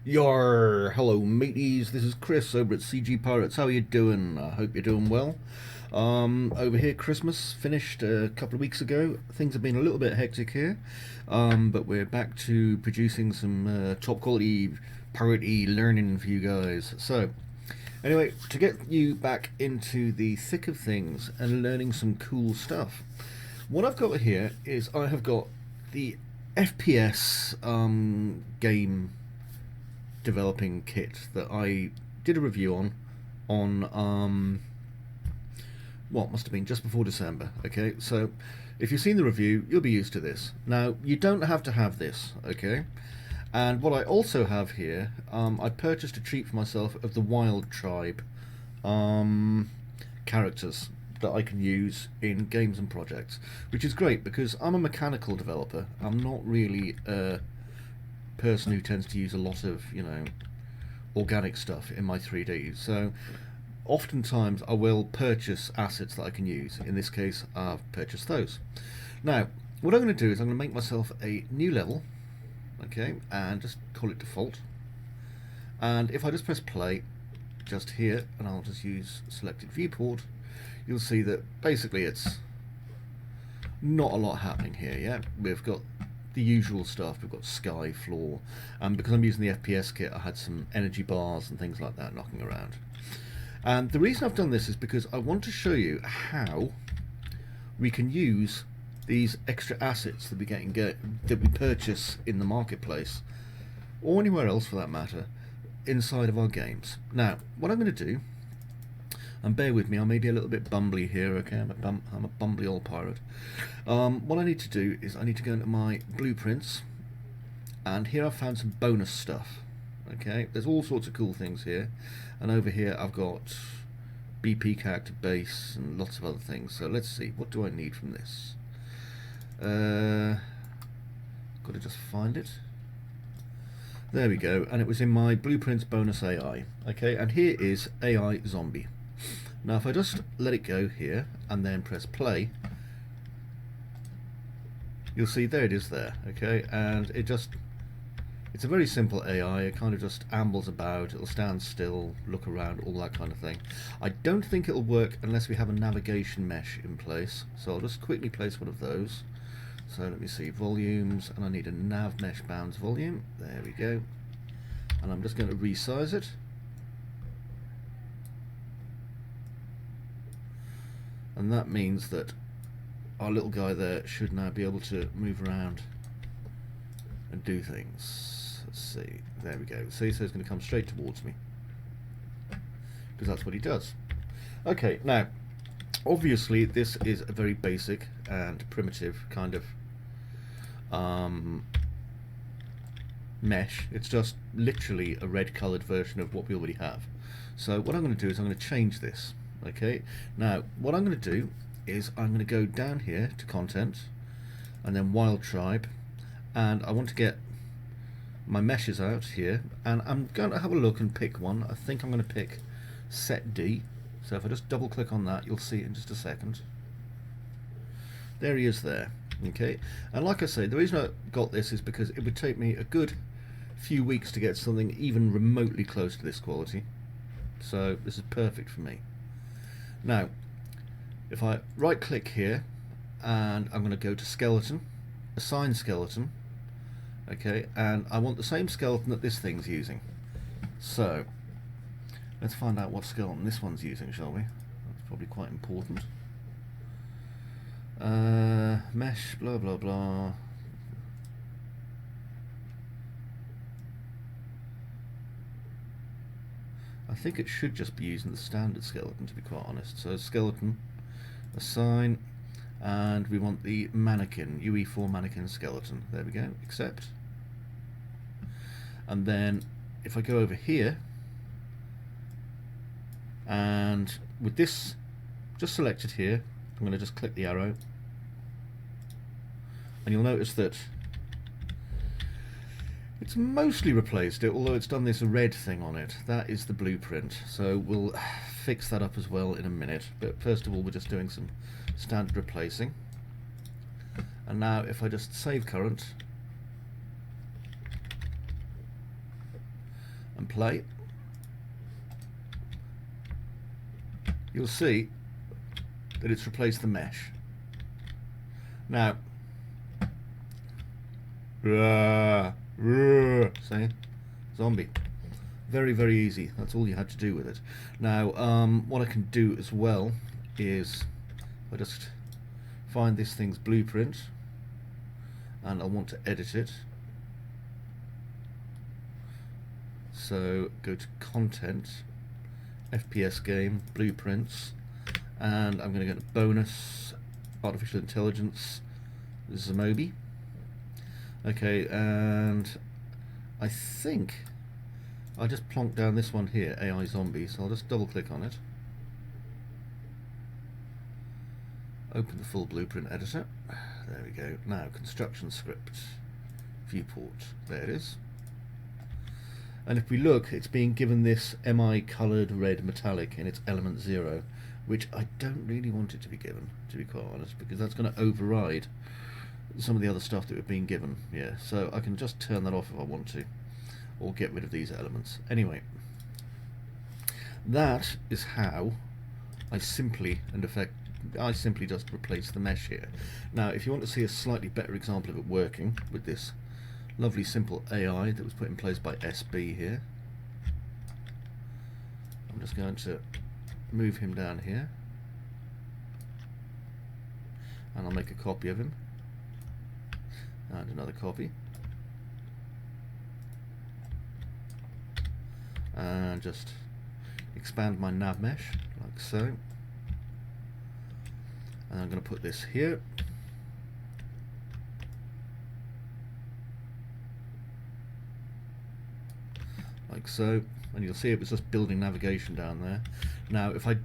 YARRR! Hello mateys, this is Chris over at CGPirates. How are you doing? I hope you're doing well. Over here, Christmas finished a couple of weeks ago. Things have been a little bit hectic here, but we're back to producing some top quality parity learning for you guys. So, anyway, to get you back into the thick of things and learning some cool stuff, what I've got here is I have got the FPS game developing kit that I did a review on what must have been just before December. Okay, so if you've seen the review, you'll be used to this. Now, you don't have to have this, okay? And what I also have here, I purchased a treat for myself of the WILD Tribe characters that I can use in games and projects, which is great because I'm a mechanical developer. I'm not really a person who tends to use a lot of, organic stuff in my 3D. So oftentimes I will purchase assets that I can use. In this case, I've purchased those. Now, what I'm going to do is I'm going to make myself a new level, okay, and just call it default. And if I just press play just here, and I'll just use selected viewport, you'll see that basically it's not a lot happening here. Yeah, we've got the usual stuff. We've got sky, floor, and because I'm using the FPS kit, I had some energy bars and things like that knocking around. And the reason I've done this is because I want to show you how we can use these extra assets that that we purchase in the marketplace, or anywhere else for that matter, inside of our games. Now, what I'm going to do, and bear with me, I may be a little bit bumbly here, okay, I'm a bumbly old pirate. What I need to do is I need to go into my blueprints, and here I've found some bonus stuff, okay. There's all sorts of cool things here, and over here I've got BP character base and lots of other things. So let's see, what do I need from this? Got to just find it. There we go, and it was in my blueprints bonus AI, okay, and here is AI zombie. Now if I just let it go here and then press play, you'll see there it is there, okay, and it's a very simple AI. It kind of just ambles about, it'll stand still, look around, all that kind of thing. I don't think it'll work unless we have a navigation mesh in place, so I'll just quickly place one of those. So let me see, volumes, and I need a nav mesh bounds volume, there we go, and I'm just going to resize it. And that means that our little guy there should now be able to move around and do things. Let's see, there we go. See, so he's going to come straight towards me, because that's what he does. Okay, now, obviously this is a very basic and primitive kind of mesh. It's just literally a red coloured version of what we already have. So what I'm going to do is I'm going to change this. Okay, now what I'm going to do is I'm going to go down here to content and then WILD Tribe, and I want to get my meshes out here, and I'm going to have a look and pick one. I think I'm going to pick set D. So if I just double click on that, you'll see it in just a second. There he is there. Okay, and like I say, the reason I got this is because it would take me a good few weeks to get something even remotely close to this quality, so this is perfect for me. Now if I right click here, and I'm going to go to skeleton, assign skeleton, okay, and I want the same skeleton that this thing's using. So let's find out what skeleton this one's using, shall we? That's probably quite important. Mesh, blah blah blah. I think it should just be using the standard skeleton, to be quite honest. So skeleton, assign, and we want the mannequin, UE4 mannequin skeleton. There we go, accept. And then if I go over here, and with this just selected here, I'm going to just click the arrow, and you'll notice that it's mostly replaced it, although it's done this red thing on it. That is the blueprint, so we'll fix that up as well in a minute. But first of all, we're just doing some standard replacing. And now if I just save current, and play, you'll see that it's replaced the mesh. Now, say, zombie. Very, very easy. That's all you had to do with it. Now, what I can do as well is I just find this thing's blueprint, and I want to edit it. So go to Content, FPS Game, Blueprints, and I'm going to go to Bonus, Artificial Intelligence, Zombie. Okay, and I think I just plonked down this one here, AI Zombie, so I'll just double click on it. Open the full blueprint editor. There we go. Now, construction script, viewport, there it is. And if we look, it's being given this MI coloured red metallic in its element 0, which I don't really want it to be given, to be quite honest, because that's going to override some of the other stuff that we're being given. Yeah, so I can just turn that off if I want to, or get rid of these elements. Anyway, that is how I simply just replace the mesh here. Now, if you want to see a slightly better example of it working with this lovely simple AI that was put in place by SB here, I'm just going to move him down here, and I'll make a copy of him, and another copy, and just expand my nav mesh like so, and I'm going to put this here, like so, and you'll see it was just building navigation down there. Now if I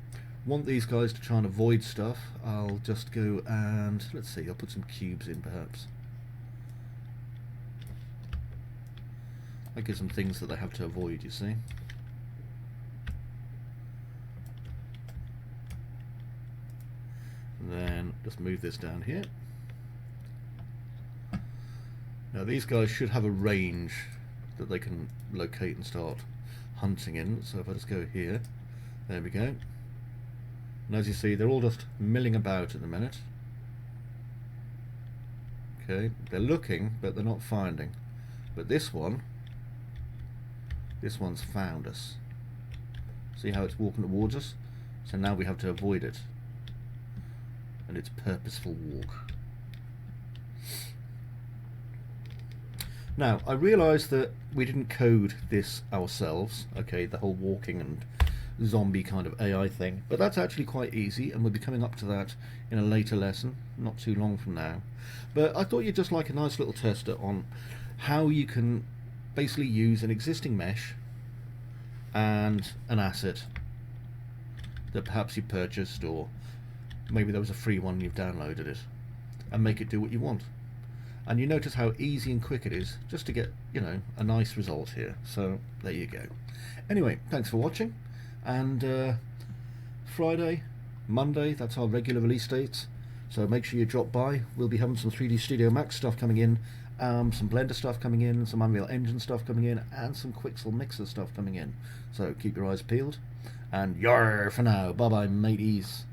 want these guys to try and avoid stuff, I'll just go and, let's see, I'll put some cubes in perhaps. That gives them things that they have to avoid, you see. Then just move this down here. Now these guys should have a range that they can locate and start hunting in, so if I just go here, there we go. And as you see, they're all just milling about at the minute. Okay, they're looking, but they're not finding. But this one's found us. See how it's walking towards us? So now we have to avoid it. And it's purposeful walk. Now, I realise that we didn't code this ourselves, okay, the whole walking and zombie kind of AI thing, but that's actually quite easy, and we'll be coming up to that in a later lesson, not too long from now. But I thought you'd just like a nice little tester on how you can basically use an existing mesh and an asset that perhaps you purchased, or maybe there was a free one and you've downloaded it, and make it do what you want. And you notice how easy and quick it is just to get, you know, a nice result here. So there you go. Anyway, thanks for watching, and Friday, Monday, that's our regular release dates, so make sure you drop by. We'll be having some 3D Studio Max stuff coming in, some Blender stuff coming in, some Unreal Engine stuff coming in, and some Quixel Mixer stuff coming in. So keep your eyes peeled, and YARRR for now. Bye bye mateys.